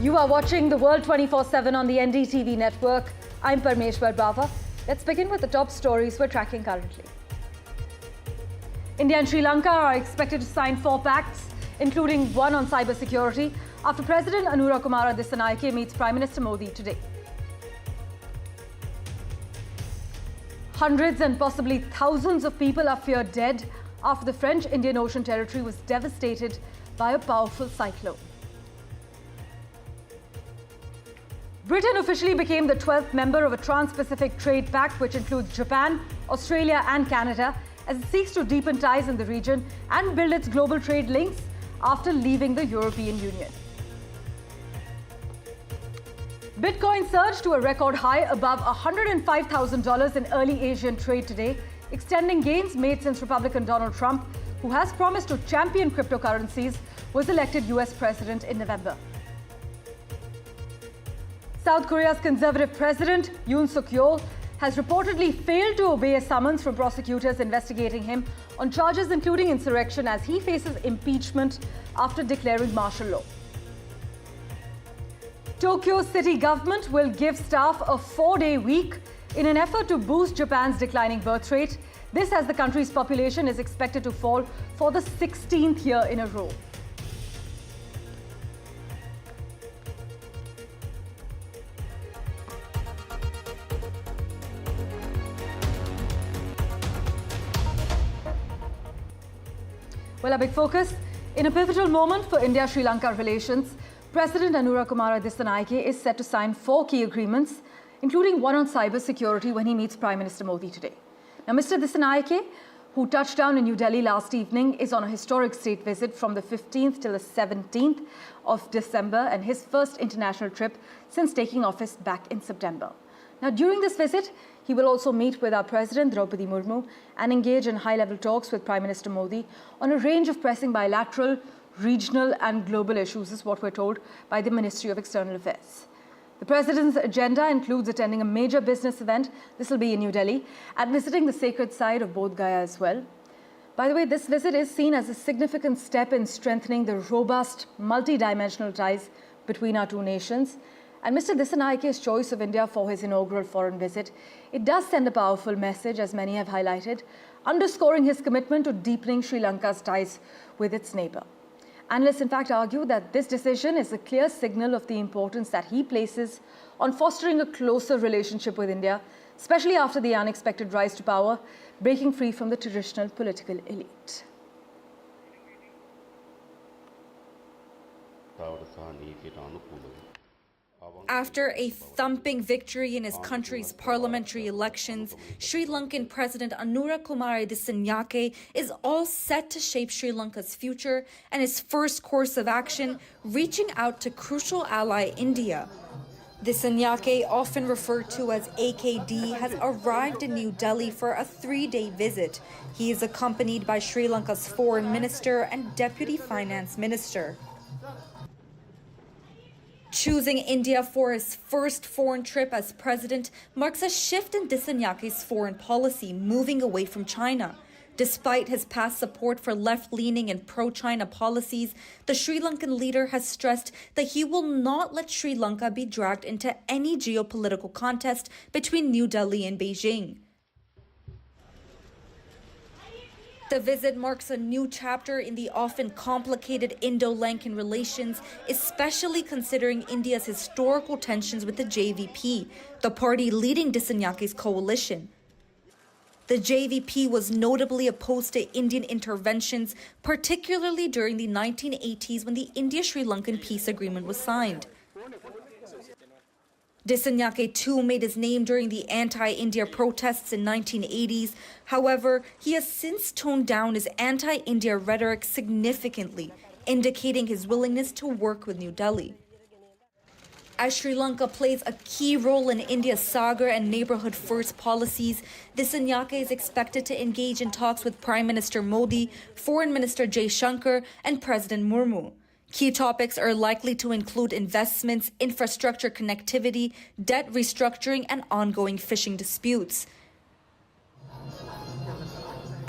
You are watching the World 24/7 on the NDTV network. I'm Parmeshwar Bawa. Let's begin with the top stories we're tracking currently. India and Sri Lanka are expected to sign 4 pacts, including one on cybersecurity, after President Anura Kumara Dissanayake meets Prime Minister Modi today. Hundreds and possibly thousands of people are feared dead after the French Indian Ocean territory was devastated by a powerful cyclone. Britain officially became the 12th member of a Trans-Pacific Trade Pact, which includes Japan, Australia and Canada, as it seeks to deepen ties in the region and build its global trade links after leaving the European Union. Bitcoin surged to a record high above $105,000 in early Asian trade today, extending gains made since Republican Donald Trump, who has promised to champion cryptocurrencies, was elected US President in November. South Korea's conservative president, Yoon Suk-yeol, has reportedly failed to obey a summons from prosecutors investigating him on charges including insurrection as he faces impeachment after declaring martial law. Tokyo's city government will give staff a 4-day week in an effort to boost Japan's declining birth rate. This as the country's population is expected to fall for the 16th year in a row. Well, a big focus. In a pivotal moment for India-Sri Lanka relations, President Anura Kumara Dissanayake is set to sign 4 key agreements, including one on cybersecurity when he meets Prime Minister Modi today. Now, Mr. Dissanayake, who touched down in New Delhi last evening, is on a historic state visit from the 15th till the 17th of December and his first international trip since taking office back in September. Now, during this visit, he will also meet with our President, Draupadi Murmu, and engage in high-level talks with Prime Minister Modi on a range of pressing bilateral, regional and global issues, is what we're told by the Ministry of External Affairs. The President's agenda includes attending a major business event, this will be in New Delhi, and visiting the sacred site of Bodh Gaya as well. By the way, this visit is seen as a significant step in strengthening the robust, multi-dimensional ties between our two nations. And Mr. Dissanayake's choice of India for his inaugural foreign visit, it does send a powerful message, as many have highlighted, underscoring his commitment to deepening Sri Lanka's ties with its neighbour. Analysts, in fact, argue that this decision is a clear signal of the importance that he places on fostering a closer relationship with India, especially after the unexpected rise to power, breaking free from the traditional political elite. After a thumping victory in his country's parliamentary elections, Sri Lankan President Anura Kumara Dissanayake is all set to shape Sri Lanka's future and his first course of action, reaching out to crucial ally India. Dissanayake, often referred to as AKD, has arrived in New Delhi for a 3-day visit. He is accompanied by Sri Lanka's Foreign Minister and Deputy Finance Minister. Choosing India for his first foreign trip as president marks a shift in Dissanayake's foreign policy, moving away from China. Despite his past support for left-leaning and pro-China policies, the Sri Lankan leader has stressed that he will not let Sri Lanka be dragged into any geopolitical contest between New Delhi and Beijing. The visit marks a new chapter in the often complicated Indo-Lankan relations, especially considering India's historical tensions with the JVP, the party leading Dissanayake's coalition. The JVP was notably opposed to Indian interventions, particularly during the 1980s when the India-Sri Lankan peace agreement was signed. Dissanayake too made his name during the anti-India protests in 1980s. However, he has since toned down his anti-India rhetoric significantly, indicating his willingness to work with New Delhi. As Sri Lanka plays a key role in India's Sagar and neighborhood first policies, Dissanayake is expected to engage in talks with Prime Minister Modi, Foreign Minister Jaishankar, and President Murmu. Key topics are likely to include investments, infrastructure connectivity, debt restructuring, and ongoing fishing disputes.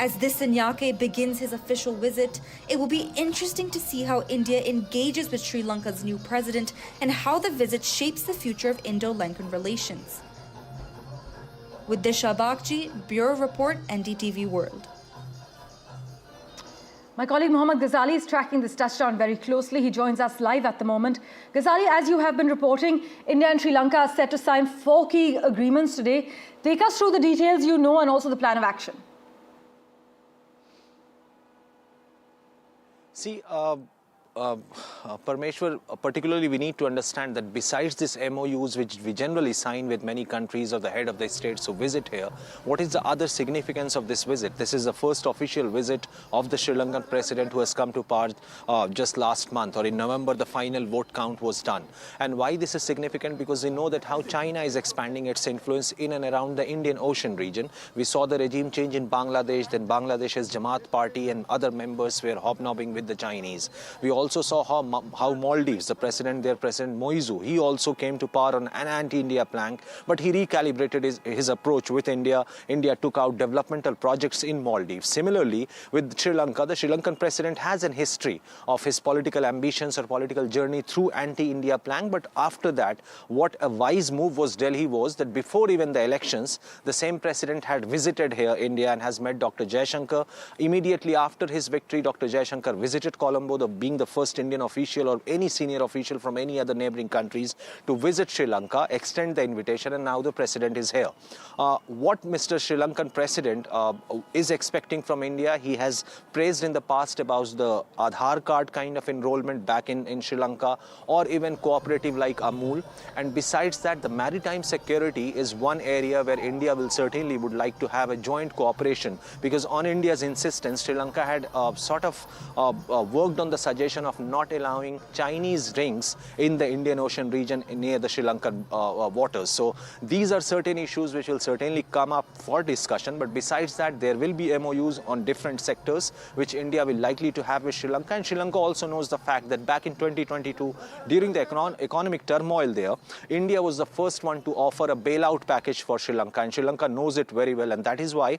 As Dissanayake begins his official visit, it will be interesting to see how India engages with Sri Lanka's new president and how the visit shapes the future of Indo-Lankan relations. With Disha Bakji, Bureau Report, NDTV World. My colleague Mohammad Ghazali is tracking this touchdown very closely. He joins us live at the moment. Ghazali, as you have been reporting, India and Sri Lanka are set to sign 4 key agreements today. Take us through the details you know and also the plan of action. See, Parmeshwar, particularly we need to understand that besides these MOUs which we generally sign with many countries or the head of the states who visit here, what is the other significance of this visit? This is the first official visit of the Sri Lankan president who has come to power just last month, or in November the final vote count was done. And why this is significant? Because we know that how China is expanding its influence in and around the Indian Ocean region. We saw the regime change in Bangladesh, then Bangladesh's Jamaat party and other members were hobnobbing with the Chinese. We also saw how Maldives, their President Moizu, he also came to power on an anti-India plank, but he recalibrated his approach with India. India took out developmental projects in Maldives. Similarly, with Sri Lanka, the Sri Lankan president has an history of his political ambitions or political journey through anti-India plank, but after that, what a wise move was Delhi was that before even the elections, the same president had visited here, India, and has met Dr. Jaishankar. Immediately after his victory, Dr. Jaishankar visited Colombo, being the first Indian official or any senior official from any other neighboring countries to visit Sri Lanka, extend the invitation, and now the president is here. What Mr. Sri Lankan president is expecting from India, he has praised in the past about the Aadhaar card kind of enrollment back in Sri Lanka, or even cooperative like Amul. And besides that, the maritime security is one area where India will certainly would like to have a joint cooperation, because on India's insistence, Sri Lanka had worked on the suggestion of not allowing Chinese rings in the Indian Ocean region near the Sri Lankan waters. So these are certain issues which will certainly come up for discussion. But besides that, there will be MOUs on different sectors which India will likely to have with Sri Lanka. And Sri Lanka also knows the fact that back in 2022, during the economic turmoil there, India was the first one to offer a bailout package for Sri Lanka. And Sri Lanka knows it very well. And that is why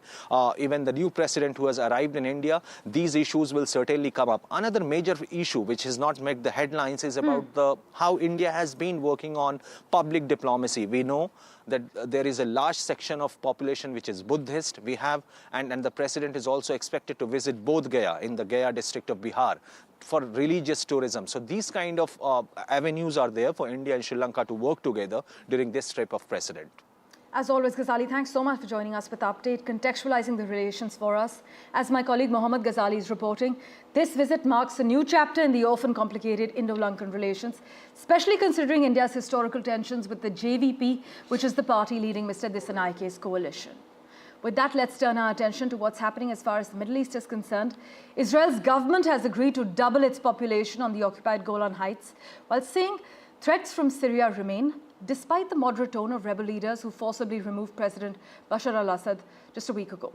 even the new president who has arrived in India, these issues will certainly come up. Another major issue which has not made the headlines is about how India has been working on public diplomacy. We know that there is a large section of population which is Buddhist. We have, and the president is also expected to visit Bodh Gaya in the Gaya district of Bihar for religious tourism. So these kind of avenues are there for India and Sri Lanka to work together during this trip of president. As always, Ghazali, thanks so much for joining us with the update, contextualizing the relations for us. As my colleague Mohammad Ghazali is reporting, this visit marks a new chapter in the often complicated Indo-Lankan relations, especially considering India's historical tensions with the JVP, which is the party leading Mr. Dissanayake's coalition. With that, let's turn our attention to what's happening as far as the Middle East is concerned. Israel's government has agreed to double its population on the occupied Golan Heights, while saying threats from Syria remain, despite the moderate tone of rebel leaders who forcibly removed President Bashar al-Assad just a week ago.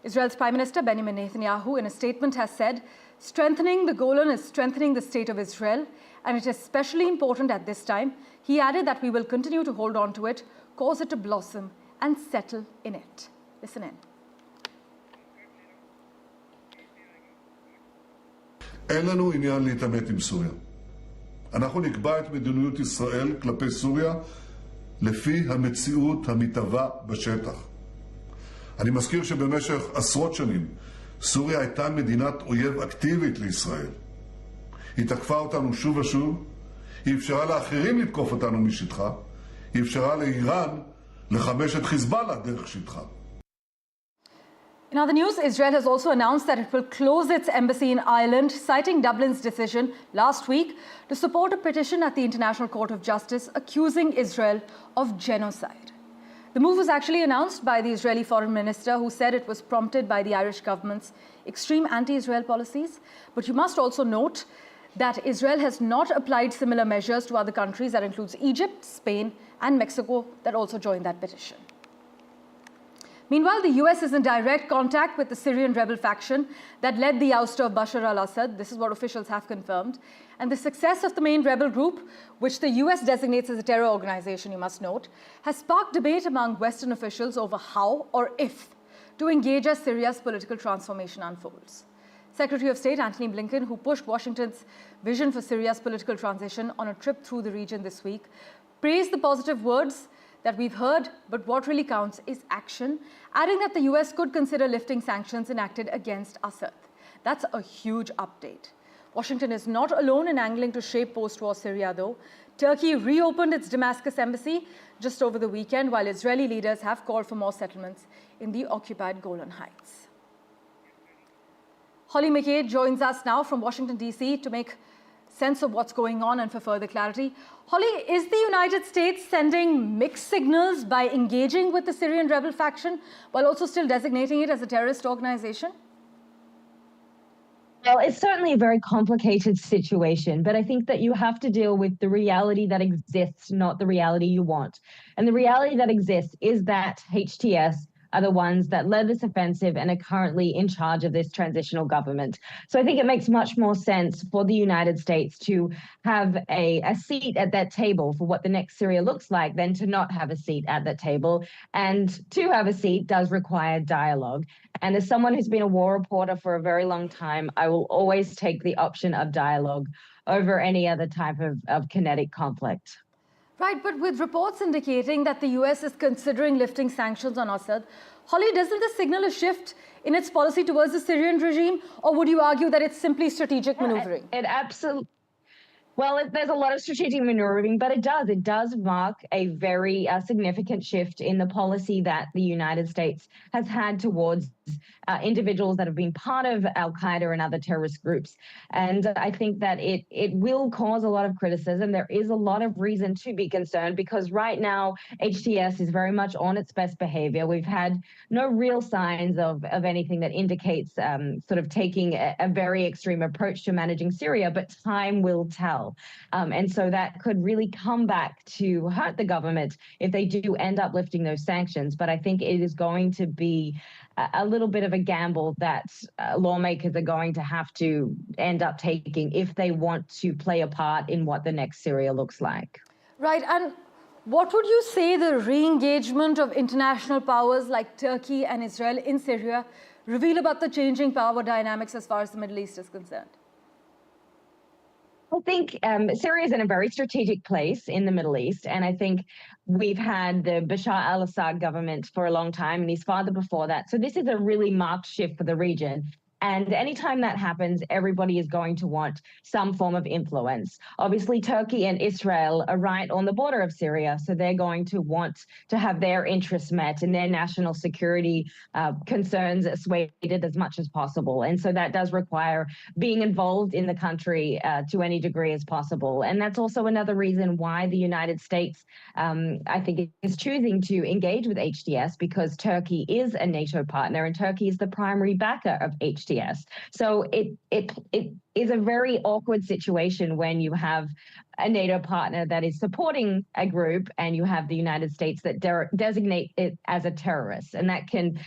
Israel's Prime Minister Benjamin Netanyahu, in a statement, has said, strengthening the Golan is strengthening the state of Israel, and it is especially important at this time. He added that we will continue to hold on to it, cause it to blossom, and settle in it. Listen in. אין לנו עניין להתעמת עם סוריה. אנחנו נקבע את מדיניות ישראל כלפי סוריה לפי המציאות המתהווה בשטח. אני מזכיר שבמשך עשרות שנים סוריה הייתה מדינת אויב אקטיבית לישראל. היא תקפה אותנו שוב ושוב, היא אפשרה לאחרים לתקוף אותנו משטחה, היא אפשרה לאיראן לחמש את חיזבאללה דרך שטחה. In other news, Israel has also announced that it will close its embassy in Ireland, citing Dublin's decision last week to support a petition at the International Court of Justice accusing Israel of genocide. The move was actually announced by the Israeli foreign minister, who said it was prompted by the Irish government's extreme anti-Israel policies. But you must also note that Israel has not applied similar measures to other countries. That includes Egypt, Spain, and Mexico that also joined that petition. Meanwhile, the US is in direct contact with the Syrian rebel faction that led the ouster of Bashar al-Assad. This is what officials have confirmed. And the success of the main rebel group, which the US designates as a terror organization, you must note, has sparked debate among Western officials over how or if to engage as Syria's political transformation unfolds. Secretary of State Antony Blinken, who pushed Washington's vision for Syria's political transition on a trip through the region this week, praised the positive words that we've heard, but what really counts is action, adding that the US could consider lifting sanctions enacted against Assad. That's a huge update. Washington is not alone in angling to shape post-war Syria, though. Turkey reopened its Damascus embassy just over the weekend, while Israeli leaders have called for more settlements in the occupied Golan Heights. Holly McKay joins us now from Washington, D.C. to make sense of what's going on and for further clarity. Holly, is the United States sending mixed signals by engaging with the Syrian rebel faction while also still designating it as a terrorist organization? Well, it's certainly a very complicated situation, but I think that you have to deal with the reality that exists, not the reality you want. And the reality that exists is that HTS are the ones that led this offensive and are currently in charge of this transitional government. So I think it makes much more sense for the United States to have a seat at that table for what the next Syria looks like than to not have a seat at that table. And to have a seat does require dialogue. And as someone who's been a war reporter for a very long time, I will always take the option of dialogue over any other type of kinetic conflict. Right, but with reports indicating that the US is considering lifting sanctions on Assad, Holly, doesn't this signal a shift in its policy towards the Syrian regime, or would you argue that it's simply strategic maneuvering? It absolutely. Well, there's a lot of strategic maneuvering, but it does mark a very significant shift in the policy that the United States has had towards individuals that have been part of al-Qaeda and other terrorist groups. And I think that it will cause a lot of criticism. There is a lot of reason to be concerned because right now HTS is very much on its best behavior. We've had no real signs of anything that indicates sort of taking a very extreme approach to managing Syria, but time will tell. And so that could really come back to hurt the government if they do end up lifting those sanctions. But I think it is going to be a little bit of a gamble that lawmakers are going to have to end up taking if they want to play a part in what the next Syria looks like. Right. And what would you say the re-engagement of international powers like Turkey and Israel in Syria reveal about the changing power dynamics as far as the Middle East is concerned? I think Syria is in a very strategic place in the Middle East. And I think we've had the Bashar al-Assad government for a long time and his father before that. So this is a really marked shift for the region. And anytime that happens, everybody is going to want some form of influence. Obviously, Turkey and Israel are right on the border of Syria, so they're going to want to have their interests met and their national security concerns assuaded as much as possible. And so that does require being involved in the country to any degree as possible. And that's also another reason why the United States, I think, is choosing to engage with HTS, because Turkey is a NATO partner and Turkey is the primary backer of HTS. So it is a very awkward situation when you have a NATO partner that is supporting a group and you have the United States that designate it as a terrorist, and that can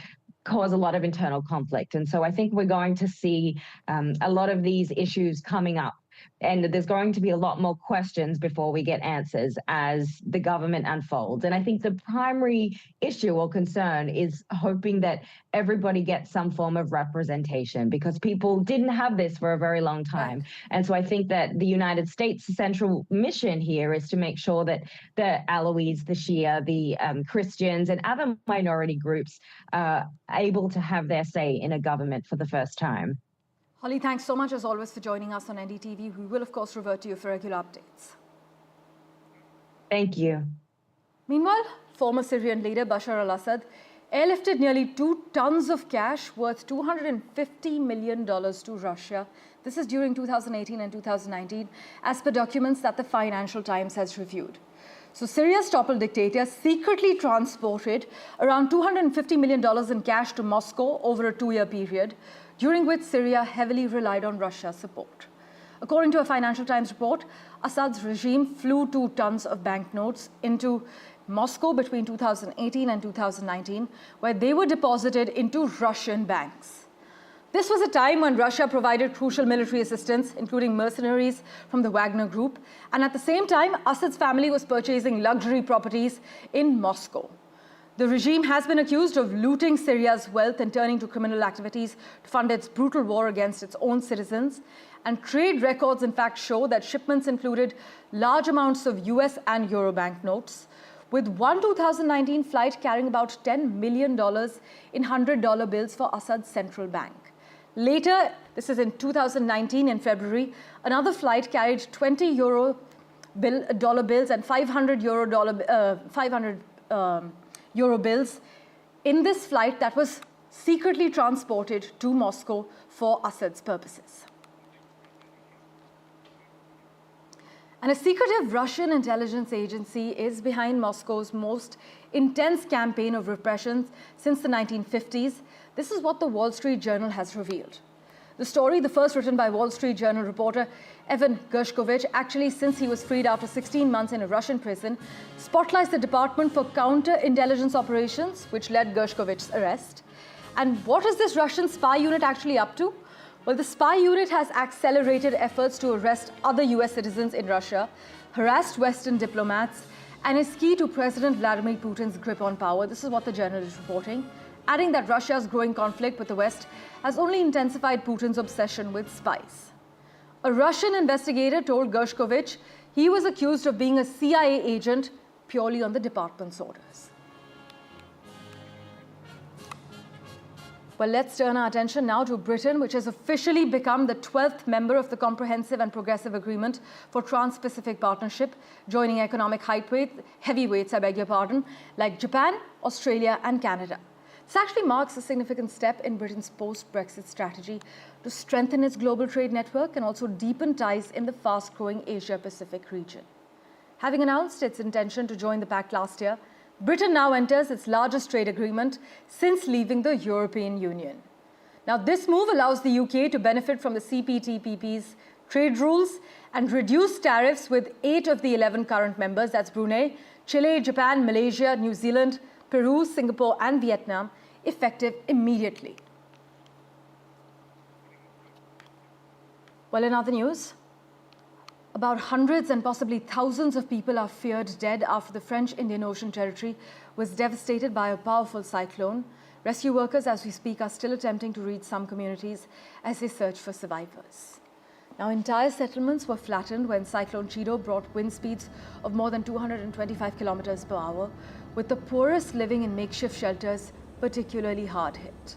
cause a lot of internal conflict. And so I think we're going to see a lot of these issues coming up. And there's going to be a lot more questions before we get answers as the government unfolds. And I think the primary issue or concern is hoping that everybody gets some form of representation, because people didn't have this for a very long time. And so I think that the United States' central mission here is to make sure that the Alawites, the Shia, the Christians, and other minority groups are able to have their say in a government for the first time. Holly, thanks so much as always for joining us on NDTV. We will, of course, revert to you for regular updates. Thank you. Meanwhile, former Syrian leader Bashar al-Assad airlifted nearly 2 tons of cash worth $250 million to Russia. This is during 2018 and 2019, as per documents that the Financial Times has reviewed. So Syria's toppled dictator secretly transported around $250 million in cash to Moscow over a 2-year period, during which Syria heavily relied on Russia's support. According to a Financial Times report, Assad's regime flew 2 tons of banknotes into Moscow between 2018 and 2019, where they were deposited into Russian banks. This was a time when Russia provided crucial military assistance, including mercenaries from the Wagner Group, and at the same time, Assad's family was purchasing luxury properties in Moscow. The regime has been accused of looting Syria's wealth and turning to criminal activities to fund its brutal war against its own citizens. And trade records, in fact, show that shipments included large amounts of US and Euro banknotes, with one 2019 flight carrying about $10 million in $100 bills for Assad's central bank. Later, this is in 2019 in February, another flight carried 20 dollar bills and 500 euro bills in this flight that was secretly transported to Moscow for Assad's purposes. And a secretive Russian intelligence agency is behind Moscow's most intense campaign of repression since the 1950s. This is what the Wall Street Journal has revealed. The story, the first written by Wall Street Journal reporter Evan Gershkovich, actually since he was freed after 16 months in a Russian prison, spotlights the Department for Counterintelligence Operations, which led Gershkovich's arrest. And what is this Russian spy unit actually up to? Well, the spy unit has accelerated efforts to arrest other US citizens in Russia, harassed Western diplomats, and is key to President Vladimir Putin's grip on power. This is what the Journal is reporting, adding that Russia's growing conflict with the West has only intensified Putin's obsession with spies. A Russian investigator told Gershkovich he was accused of being a CIA agent purely on the department's orders. Well, let's turn our attention now to Britain, which has officially become the 12th member of the Comprehensive and Progressive Agreement for Trans-Pacific Partnership, joining economic heavyweights, like Japan, Australia, and Canada. This actually marks a significant step in Britain's post-Brexit strategy to strengthen its global trade network and also deepen ties in the fast-growing Asia-Pacific region. Having announced its intention to join the pact last year, Britain now enters its largest trade agreement since leaving the European Union. Now, this move allows the UK to benefit from the CPTPP's trade rules and reduce tariffs with 8 of the 11 current members, that's Brunei, Chile, Japan, Malaysia, New Zealand, Peru, Singapore, and Vietnam, effective immediately. Well, in other news, about hundreds and possibly thousands of people are feared dead after the French Indian Ocean territory was devastated by a powerful cyclone. Rescue workers, as we speak, are still attempting to reach some communities as they search for survivors. Now, entire settlements were flattened when Cyclone Chido brought wind speeds of more than 225 kilometers per hour, with the poorest living in makeshift shelters particularly hard hit.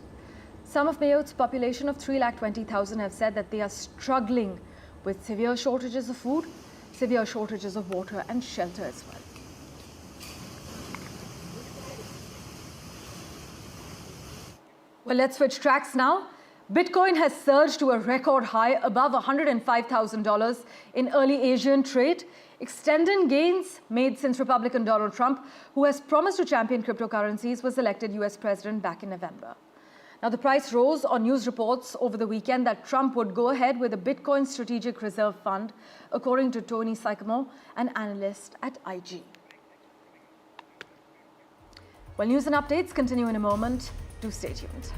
Some of Mayotte population of 320,000 have said that they are struggling with severe shortages of food, severe shortages of water and shelter as well. Well, let's switch tracks now. Bitcoin has surged to a record high above $105,000 in early Asian trade, extending gains made since Republican Donald Trump, who has promised to champion cryptocurrencies, was elected US president back in November. Now, the price rose on news reports over the weekend that Trump would go ahead with a Bitcoin Strategic Reserve Fund, according to Tony Sycamore, an analyst at IG. Well, news and updates continue in a moment. Do stay tuned.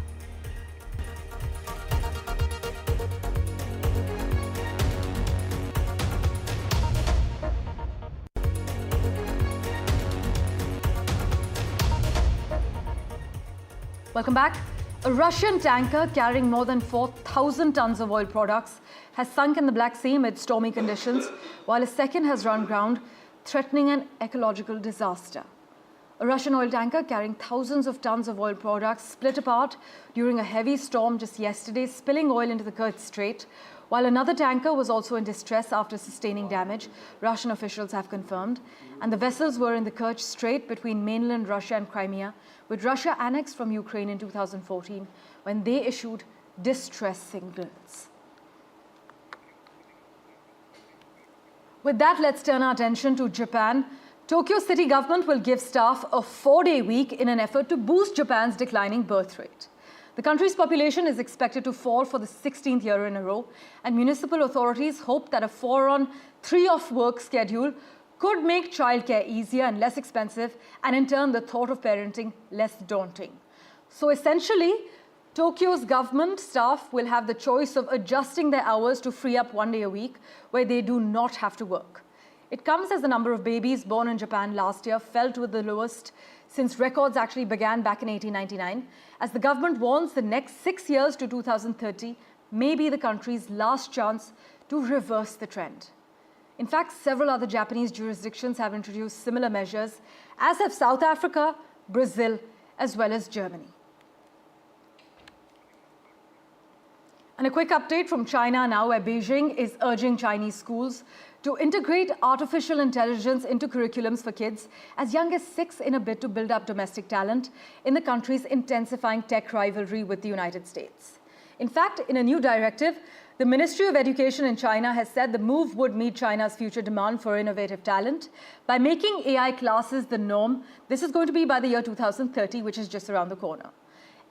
Welcome back. A Russian tanker carrying more than 4,000 tons of oil products has sunk in the Black Sea amid stormy conditions, while a second has run aground, threatening an ecological disaster. A Russian oil tanker carrying thousands of tons of oil products split apart during a heavy storm just yesterday, spilling oil into the Kerch Strait, while another tanker was also in distress after sustaining damage, Russian officials have confirmed. And the vessels were in the Kerch Strait between mainland Russia and Crimea, with Russia annexed from Ukraine in 2014 when they issued distress signals. With that, let's turn our attention to Japan. Tokyo city government will give staff a 4-day week in an effort to boost Japan's declining birth rate. The country's population is expected to fall for the 16th year in a row, and municipal authorities hope that a 4-on, 3-off work schedule could make childcare easier and less expensive, and in turn, the thought of parenting less daunting. So essentially, Tokyo's government staff will have the choice of adjusting their hours to free up 1 day a week where they do not have to work. It comes as the number of babies born in Japan last year fell to the lowest since records actually began back in 1899, as the government warns the next 6 years to 2030 may be the country's last chance to reverse the trend. In fact, several other Japanese jurisdictions have introduced similar measures, as have South Africa, Brazil, as well as Germany. And a quick update from China now, where Beijing is urging Chinese schools to integrate artificial intelligence into curriculums for kids as young as 6 in a bid to build up domestic talent in the country's intensifying tech rivalry with the United States. In fact, in a new directive, the Ministry of Education in China has said the move would meet China's future demand for innovative talent by making AI classes the norm. This is going to be by the year 2030, which is just around the corner.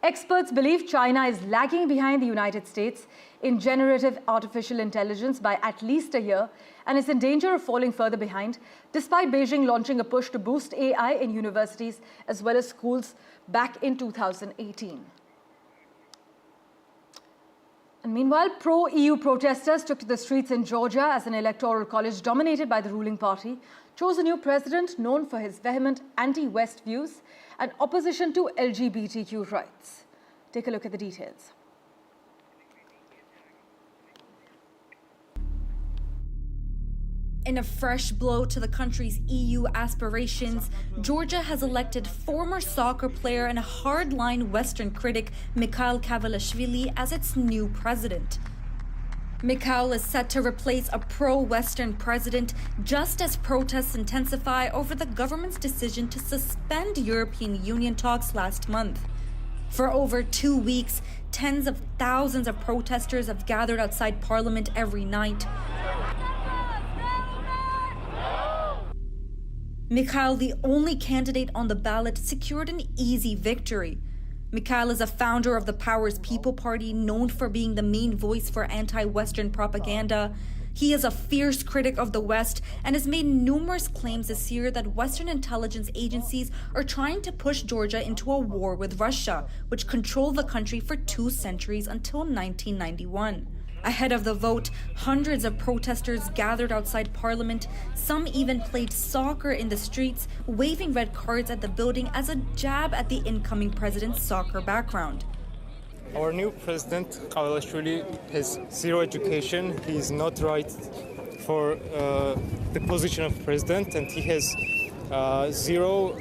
Experts believe China is lagging behind the United States in generative artificial intelligence by at least a year and is in danger of falling further behind, despite Beijing launching a push to boost AI in universities as well as schools back in 2018. And meanwhile, pro-EU protesters took to the streets in Georgia as an electoral college dominated by the ruling party chose a new president known for his vehement anti-West views and opposition to LGBTQ rights. Take a look at the details. In a fresh blow to the country's EU aspirations, Georgia has elected former soccer player and a hardline Western critic Mikhail Kavalashvili as its new president. Mikhail is set to replace a pro-Western president just as protests intensify over the government's decision to suspend European Union talks last month. For over 2 weeks, tens of thousands of protesters have gathered outside Parliament every night. Mikhail, the only candidate on the ballot, secured an easy victory. Mikhail is a founder of the Power's People Party, known for being the main voice for anti-Western propaganda. He is a fierce critic of the West and has made numerous claims this year that Western intelligence agencies are trying to push Georgia into a war with Russia, which controlled the country for 2 centuries until 1991. Ahead of the vote, hundreds of protesters gathered outside Parliament. Some even played soccer in the streets, waving red cards at the building as a jab at the incoming president's soccer background. Our new president, Kavalashvili, has zero education. He is not right for the position of president, and he has zero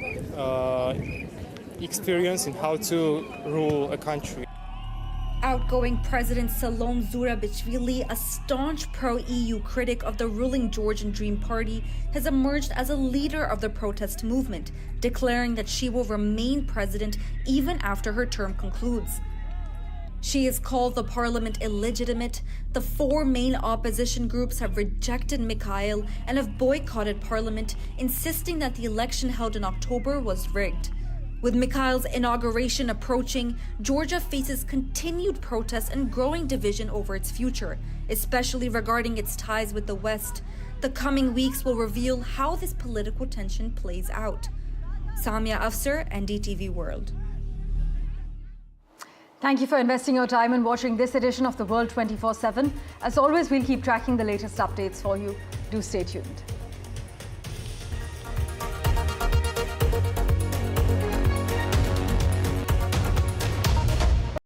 experience in how to rule a country. Outgoing President Salom Zurabichvili, a staunch pro-EU critic of the ruling Georgian Dream Party, has emerged as a leader of the protest movement, declaring that she will remain president even after her term concludes. She has called the parliament illegitimate. The 4 main opposition groups have rejected Mikhail and have boycotted parliament, insisting that the election held in October was rigged. With Mikhail's inauguration approaching, Georgia faces continued protests and growing division over its future, especially regarding its ties with the West. The coming weeks will reveal how this political tension plays out. Samia Afsar, NDTV World. Thank you for investing your time in watching this edition of The World 24/7. As always, we'll keep tracking the latest updates for you. Do stay tuned.